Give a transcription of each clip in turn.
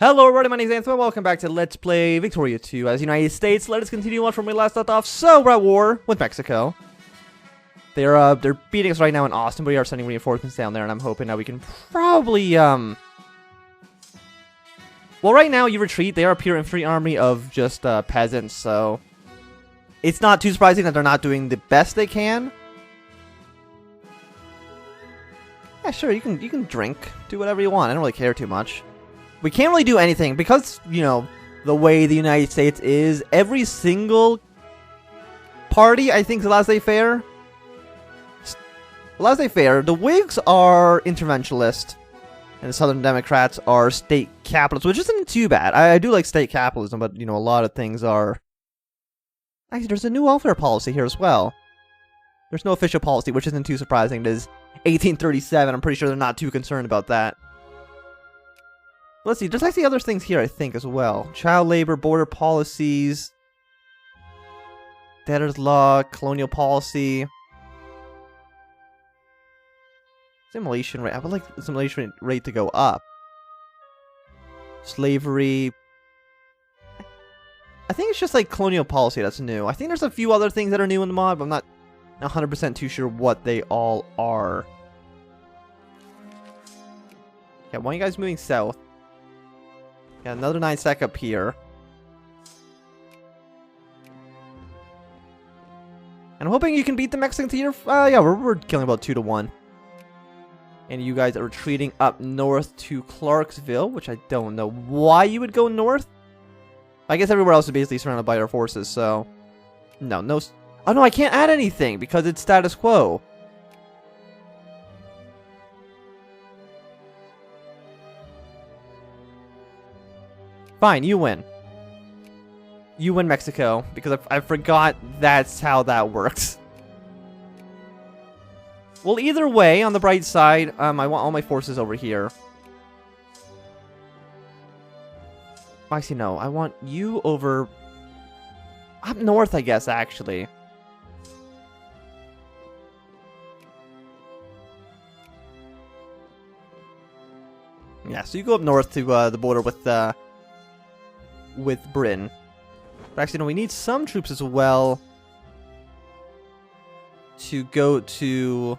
Hello everybody, my name is Anthony, welcome back to Let's Play Victoria 2 as United States. Let us continue on from where we last left off. So, we're at war with Mexico. They're beating us right now in Austin, but we are sending reinforcements down there, and I'm hoping that we can probably, Well, right now, you retreat. They are a pure infantry army of just, peasants, so... It's not too surprising that they're not doing the best they can. Yeah, sure, you can drink. Do whatever you want. I don't really care too much. We can't really do anything because, you know, the way the United States is, every single party, I think, is laissez-faire. Laissez-faire. The Whigs are interventionist, and the Southern Democrats are state capitalists, which isn't too bad. I do like state capitalism, but, you know, a lot of things are... Actually, there's a new welfare policy here as well. There's no official policy, which isn't too surprising. It is 1837. I'm pretty sure they're not too concerned about that. Let's see, there's actually other things here, I think, as well. Child labor, border policies, debtors law, colonial policy, assimilation rate. I would like the assimilation rate to go up. Slavery. I think it's just like colonial policy that's new. I think there's a few other things that are new in the mod, but I'm not 100% too sure what they all are. Yeah, why are you guys moving south? Got another 9 stack up here. And I'm hoping you can beat the Mexican theater. Yeah, we're killing about 2 to 1. And you guys are retreating up north to Clarksville, which I don't know why you would go north. I guess everywhere else is basically surrounded by our forces, so... No. Oh no, I can't add anything because it's status quo. Fine, you win. You win, Mexico, because I forgot that's how that works. Well, either way, on the bright side, I want all my forces over here. Actually, no, I want you over... up north, I guess, actually. Yeah, so you go up north to the border with Britain. But actually, no, we need some troops as well to go to...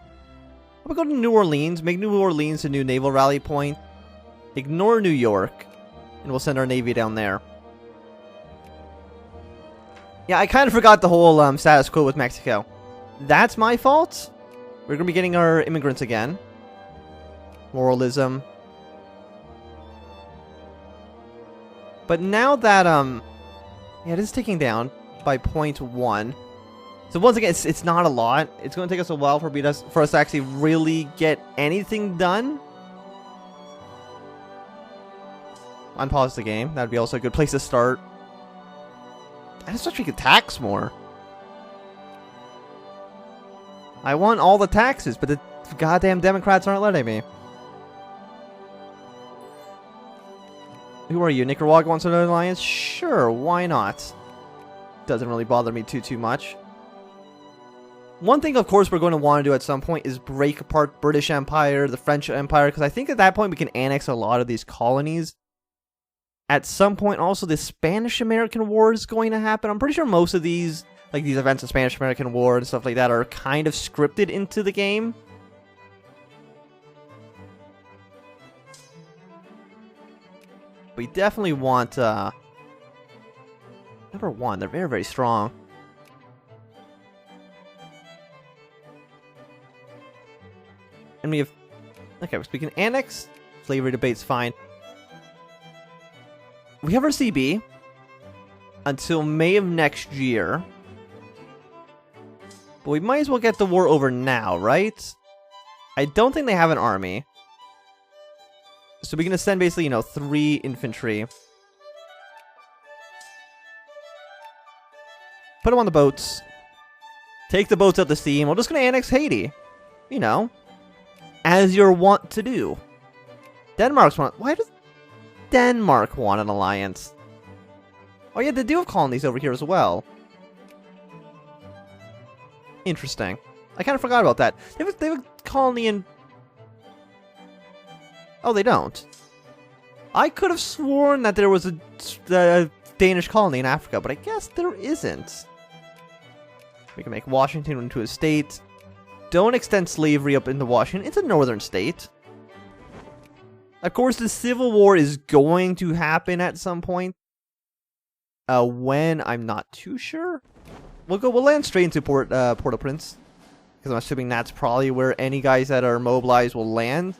We'll go to New Orleans, make New Orleans a new naval rally point, ignore New York, and we'll send our navy down there. Yeah, I kind of forgot the whole status quo with Mexico. That's my fault. We're going to be getting our immigrants again. Moralism. But now that, yeah, it is ticking down by 0.1. So once again, it's not a lot. It's going to take us a while for us to actually really get anything done. Unpause the game. That'd be also a good place to start. I just wish we could tax more. I want all the taxes, but the goddamn Democrats aren't letting me. Who are you? Nicaragua wants another alliance? Sure, why not? Doesn't really bother me too much. One thing, of course, we're going to want to do at some point is break apart British Empire, the French Empire, because I think at that point we can annex a lot of these colonies. At some point, also, the Spanish-American War is going to happen. I'm pretty sure most of these, like these events of Spanish-American War and stuff like that, are kind of scripted into the game. We definitely want, number 1, they're very, very strong. And we have, okay, we can annex, slavery debate's fine. We have our CB until May of next year. But we might as well get the war over now, right? I don't think they have an army. So we're going to send basically, you know, 3 infantry. Put them on the boats. Take the boats out to sea, and we're just going to annex Haiti. You know. As you're wont to do. Denmark's want... Why does Denmark want an alliance? Oh yeah, they do have colonies over here as well. Interesting. I kind of forgot about that. They have a colony in... Oh, they don't. I could have sworn that there was a Danish colony in Africa, but I guess there isn't. We can make Washington into a state. Don't extend slavery up into Washington. It's a northern state. Of course, the Civil War is going to happen at some point. When, I'm not too sure. We'll land straight into Port-au-Prince. Because I'm assuming that's probably where any guys that are mobilized will land.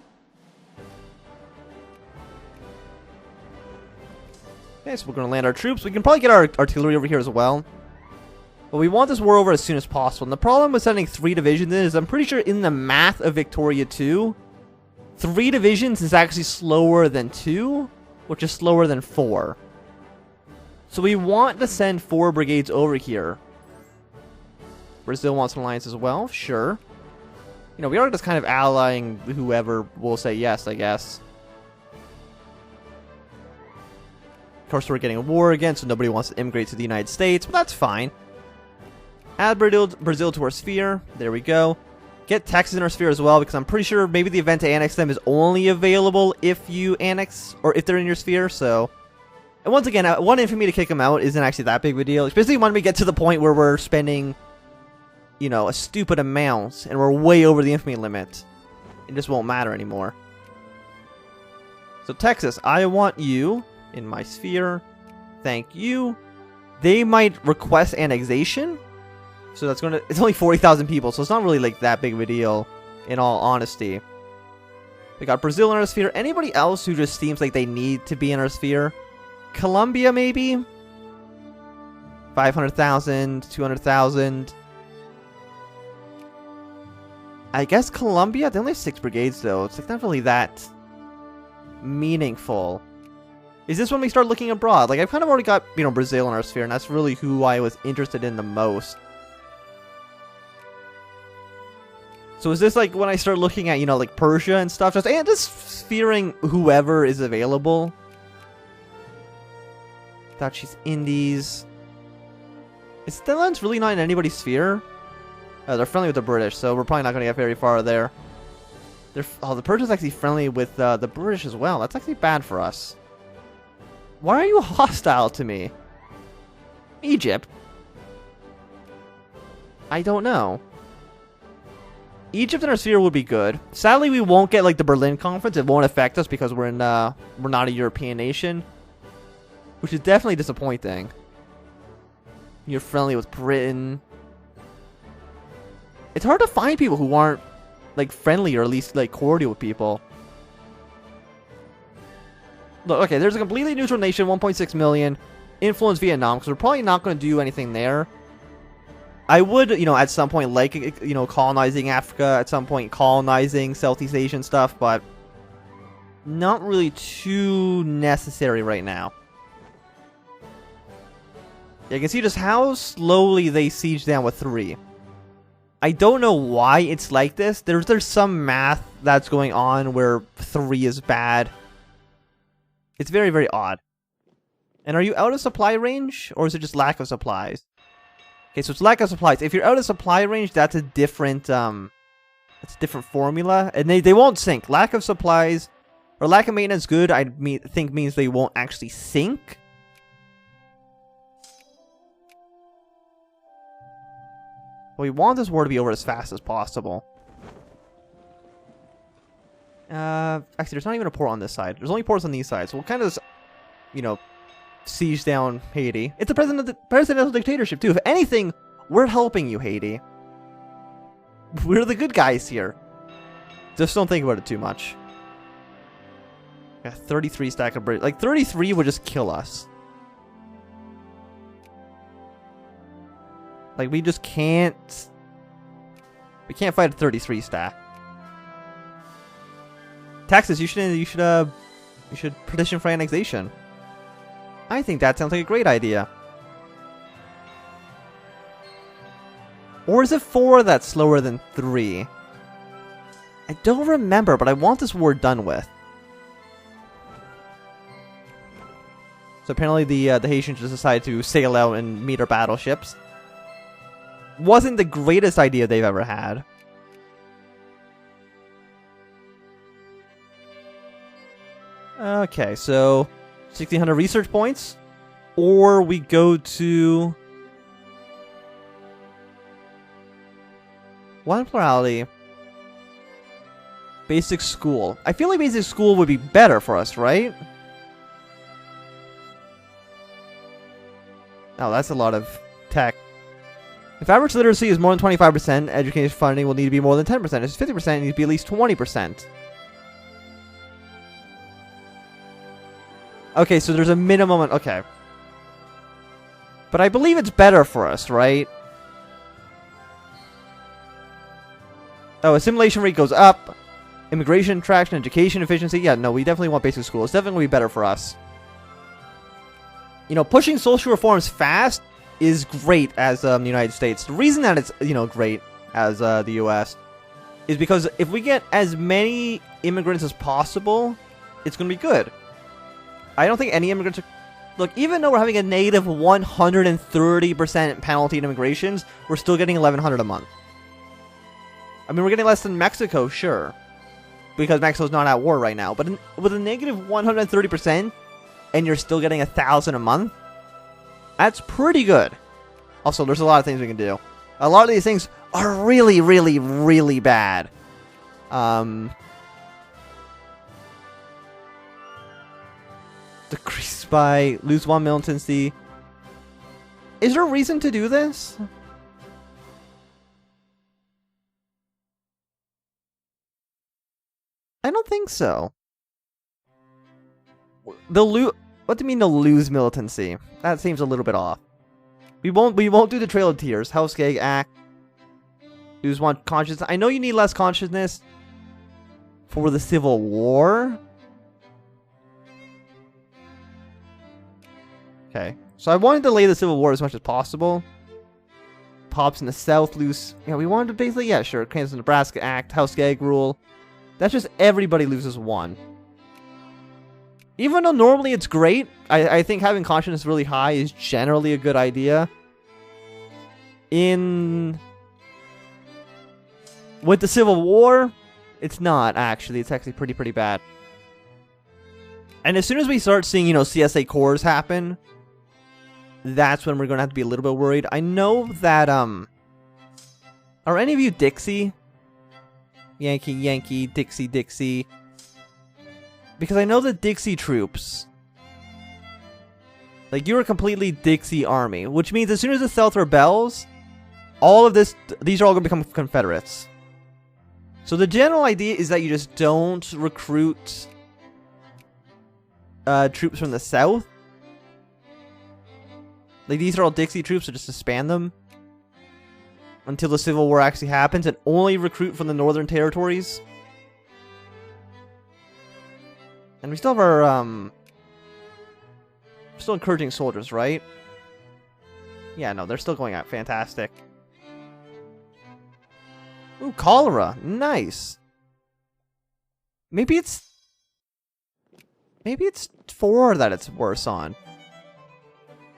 Okay, so we're going to land our troops. We can probably get our artillery over here as well. But we want this war over as soon as possible. And the problem with sending 3 divisions in is I'm pretty sure in the math of Victoria 2, 3 divisions is actually slower than 2, which is slower than 4. So we want to send 4 brigades over here. Brazil wants an alliance as well, sure. You know, we are just kind of allying whoever will say yes, I guess. Of course, we're getting a war again, so nobody wants to immigrate to the United States, but that's fine. Add Brazil to our sphere. There we go. Get Texas in our sphere as well, because I'm pretty sure maybe the event to annex them is only available if you annex, or if they're in your sphere, so... And once again, 1 infantry to kick them out isn't actually that big of a deal, especially when we get to the point where we're spending, you know, a stupid amount, and we're way over the infantry limit. It just won't matter anymore. So Texas, I want you in my sphere. Thank you. They might request annexation. So that's going to... It's only 40,000 people, so it's not really like that big of a deal, in all honesty. We got Brazil in our sphere. Anybody else who just seems like they need to be in our sphere? Colombia, maybe? 500,000, 200,000. I guess Colombia? They only have 6 brigades, though. It's like not really that meaningful. Is this when we start looking abroad? Like, I've kind of already got, you know, Brazil in our sphere, and that's really who I was interested in the most. So is this like when I start looking at, you know, like Persia and stuff? Just sphering whoever is available. Dutch Indies. Is the Netherlands really not in anybody's sphere? They're friendly with the British, so we're probably not going to get very far there. The Persians actually friendly with the British as well. That's actually bad for us. Why are you hostile to me? Egypt? I don't know. Egypt in our sphere would be good. Sadly, we won't get like the Berlin conference. It won't affect us because we're not a European nation, which is definitely disappointing. You're friendly with Britain. It's hard to find people who aren't like friendly or at least like cordial with people. Look, okay, there's a completely neutral nation, 1.6 million, influence Vietnam, because we're probably not going to do anything there. I would, you know, at some point, like, you know, colonizing Africa, at some point colonizing Southeast Asian stuff, but not really too necessary right now. Yeah, you can see just how slowly they siege down with 3. I don't know why it's like this. There's some math that's going on where 3 is bad. It's very, very odd. And are you out of supply range, or is it just lack of supplies? Okay, so it's lack of supplies. If you're out of supply range, that's a different formula, and they won't sink. Lack of supplies or lack of maintenance good, think means they won't actually sink. But we want this war to be over as fast as possible. Actually, there's not even a port on this side. There's only ports on these sides. So we'll kind of, you know, siege down Haiti. It's a presidential dictatorship, too. If anything, we're helping you, Haiti. We're the good guys here. Just don't think about it too much. Got 33 stack of bricks. Like, 33 would just kill us. Like, we just can't... We can't fight a 33 stack. Texas, you should petition for annexation. I think that sounds like a great idea. Or is it 4 that's slower than 3? I don't remember, but I want this war done with. So apparently the Haitians just decided to sail out and meet our battleships. Wasn't the greatest idea they've ever had. Okay, so 1,600 research points, or we go to one plurality. Basic school. I feel like basic school would be better for us, right? Oh, that's a lot of tech. If average literacy is more than 25%, education funding will need to be more than 10%. If it's 50%, it needs to be at least 20%. Okay, so there's a minimum. Okay. But I believe it's better for us, right? Oh, assimilation rate goes up. Immigration, traction, education, efficiency. Yeah, no, we definitely want basic school. It's definitely better for us. You know, pushing social reforms fast is great as the United States. The reason that it's, you know, great as the U.S. is because if we get as many immigrants as possible, it's going to be good. I don't think any immigrants are... Look, even though we're having a negative 130% penalty in immigrations, we're still getting $1,100 a month. I mean, we're getting less than Mexico, sure, because Mexico's not at war right now. But with a negative 130%, and you're still getting $1,000 a month, that's pretty good. Also, there's a lot of things we can do. A lot of these things are really, really, really bad. Decrease by lose 1 militancy. Is there a reason to do this? I don't think so. They'll lose. What do you mean they'll lose militancy? That seems a little bit off. We won't do the Trail of Tears. Housekeag Act. Lose 1 consciousness. I know you need less consciousness for the Civil War. Okay, so I wanted to delay the Civil War as much as possible. Pops in the South lose. Yeah, we wanted to basically, yeah, sure. Kansas-Nebraska Act, House Gag Rule. That's just everybody loses 1. Even though normally it's great, I think having consciousness really high is generally a good idea. With the Civil War, it's not, actually. It's actually pretty bad. And as soon as we start seeing, you know, CSA cores happen, that's when we're going to have to be a little bit worried. I know that, are any of you Dixie? Yankee, Yankee, Dixie, Dixie. Because I know the Dixie troops, like, you're a completely Dixie army, which means as soon as the South rebels, all of this, these are all going to become Confederates. So the general idea is that you just don't recruit troops from the South. Like, these are all Dixie troops, so just disband them until the Civil War actually happens, and only recruit from the Northern Territories. And we still have our, still encouraging soldiers, right? Yeah, no, they're still going out. Fantastic. Ooh, cholera. Nice. Maybe it's 4 that it's worse on.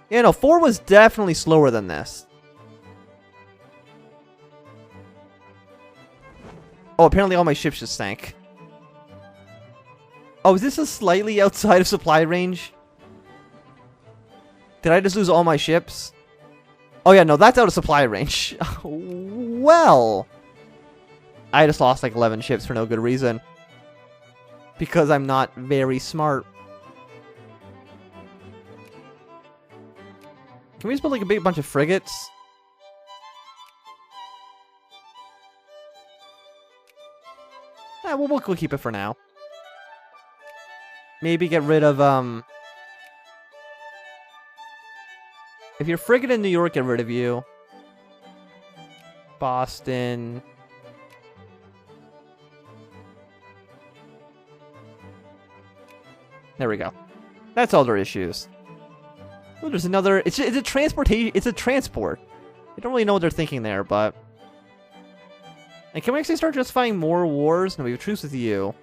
Yeah, no, 4 was definitely slower than this. Oh, apparently all my ships just sank. Oh, is this a slightly outside of supply range? Did I just lose all my ships? Oh yeah, no, that's out of supply range. Well, I just lost like 11 ships for no good reason. Because I'm not very smart. Can we just build like a big bunch of frigates? Yeah, we'll keep it for now. Maybe get rid of, if you're frigate in New York, get rid of you. Boston. There we go. That's all their issues. Oh, there's another. It's a transportation. It's a transport. I don't really know what they're thinking there, but. And can we actually start justifying more wars? No, we have truce with you.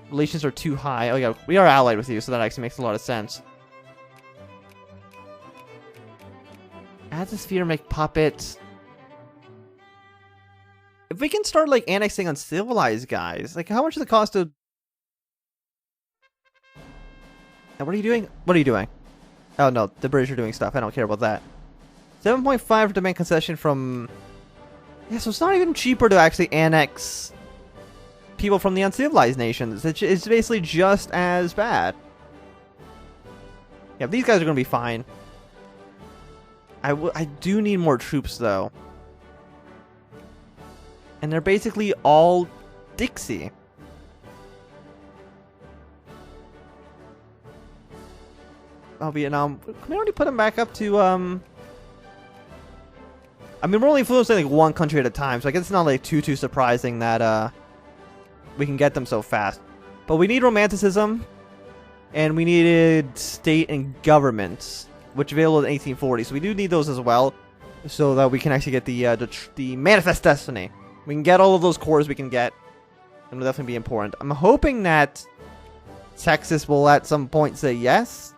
Relations are too high. Oh yeah, we are allied with you, so that actually makes a lot of sense. Add the sphere, make puppets. If we can start like annexing uncivilized guys, like how much does it cost to And what are you doing? What are you doing? Oh no, the British are doing stuff. I don't care about that. 7.5 for demand concession from... Yeah, so it's not even cheaper to actually annex people from the uncivilized nations. It's basically just as bad. Yeah, these guys are going to be fine. I do need more troops, though. And they're basically all Dixie. Oh, Vietnam. Can we already put them back up to, I mean, we're only influencing like one country at a time, so I guess it's not like too surprising that, we can get them so fast. But we need romanticism, and we needed state and government, which available in 1840. So we do need those as well, so that we can actually get the manifest destiny. We can get all of those cores we can get. It'll definitely be important. I'm hoping that Texas will at some point say yes.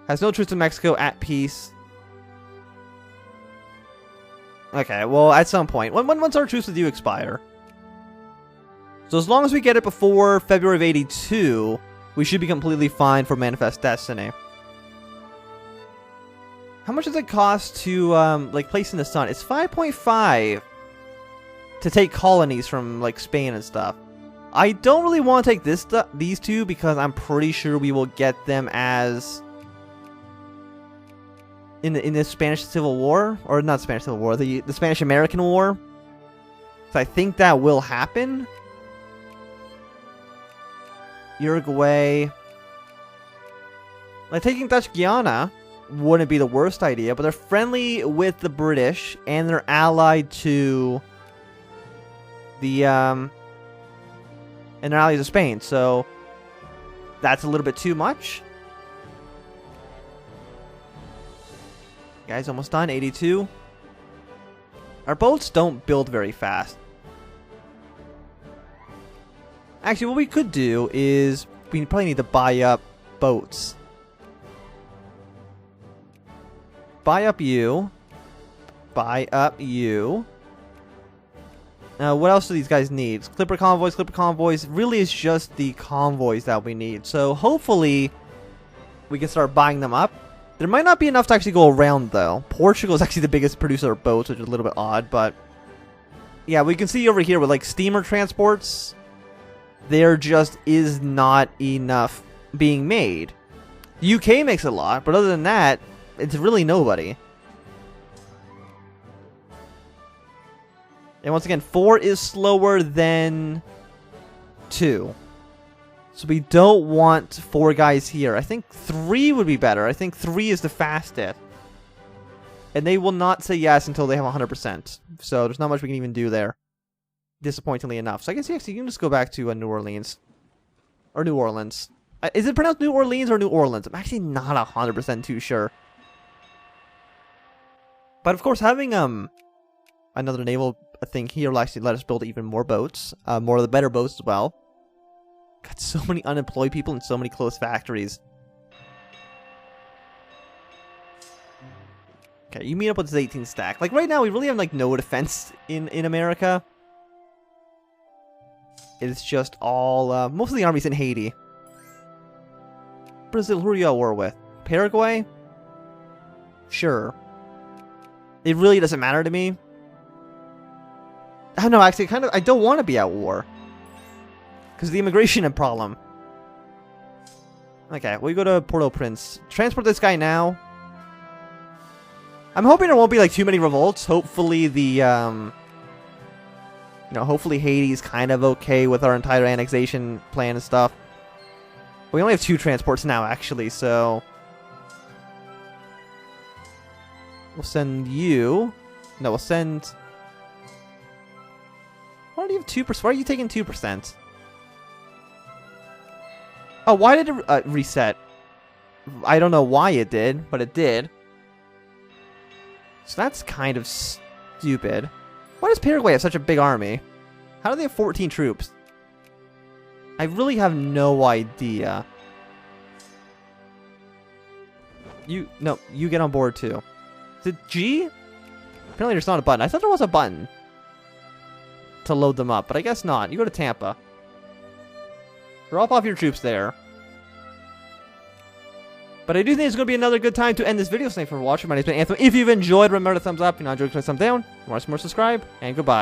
Has no troops in Mexico, at peace. Okay, well, at some point. Once our truce with you expire. So as long as we get it before February of 82, we should be completely fine for Manifest Destiny. How much does it cost to, like, place in the sun? It's 5.5 to take colonies from, like, Spain and stuff. I don't really want to take these two because I'm pretty sure we will get them as... in the Spanish Civil War, or not Spanish Civil War, the Spanish-American War. So I think that will happen. Uruguay. Like, taking Dutch Guiana wouldn't be the worst idea, but they're friendly with the British, and they're allied to the, and they're allies to Spain, so that's a little bit too much. Guys, almost done. 82. Our boats don't build very fast. Actually, what we could do is we probably need to buy up boats. Buy up you. Buy up you. Now, what else do these guys need? Clipper convoys, Clipper convoys. Really, it's just the convoys that we need. So, hopefully, we can start buying them up. There might not be enough to actually go around, though. Portugal is actually the biggest producer of boats, which is a little bit odd, but... yeah, we can see over here with, like, steamer transports, there just is not enough being made. The UK makes a lot, but other than that, it's really nobody. And once again, 4 is slower than 2. So we don't want 4 guys here. I think 3 would be better. I think 3 is the fastest. And they will not say yes until they have 100%. So there's not much we can even do there. Disappointingly enough. So I guess actually you can just go back to New Orleans. Or New Orleans. Is it pronounced New Orleans or New Orleans? I'm actually not 100% too sure. But of course, having another naval thing here will actually let us build even more boats. More of the better boats as well. Got so many unemployed people and so many closed factories. Okay, you meet up with this 18 stack. Like, right now, we really have, like, no defense in America. It's just all, most of the armies in Haiti. Brazil, who are you at war with? Paraguay? Sure. It really doesn't matter to me. I don't know, actually, I don't want to be at war. Because of the immigration problem. Okay, we go to Port-au-Prince. Transport this guy now. I'm hoping there won't be, like, too many revolts. Hopefully the, you know, hopefully Haiti's kind of okay with our entire annexation plan and stuff. We only have 2 transports now, actually, so... we'll send you... no, we'll send... why do you have 2%? Why are you taking 2%? Oh, why did it reset? I don't know why it did, but it did. So that's kind of stupid. Why does Paraguay have such a big army? How do they have 14 troops? I really have no idea. You get on board too. Is it G? Apparently there's not a button. I thought there was a button to load them up, but I guess not. You go to Tampa. Drop off your troops there. But I do think it's going to be another good time to end this video. Thanks for watching. My name's been Anthony. If you've enjoyed, remember to thumbs up. If you're not enjoying, click thumbs down. If you want to see more, subscribe. And goodbye.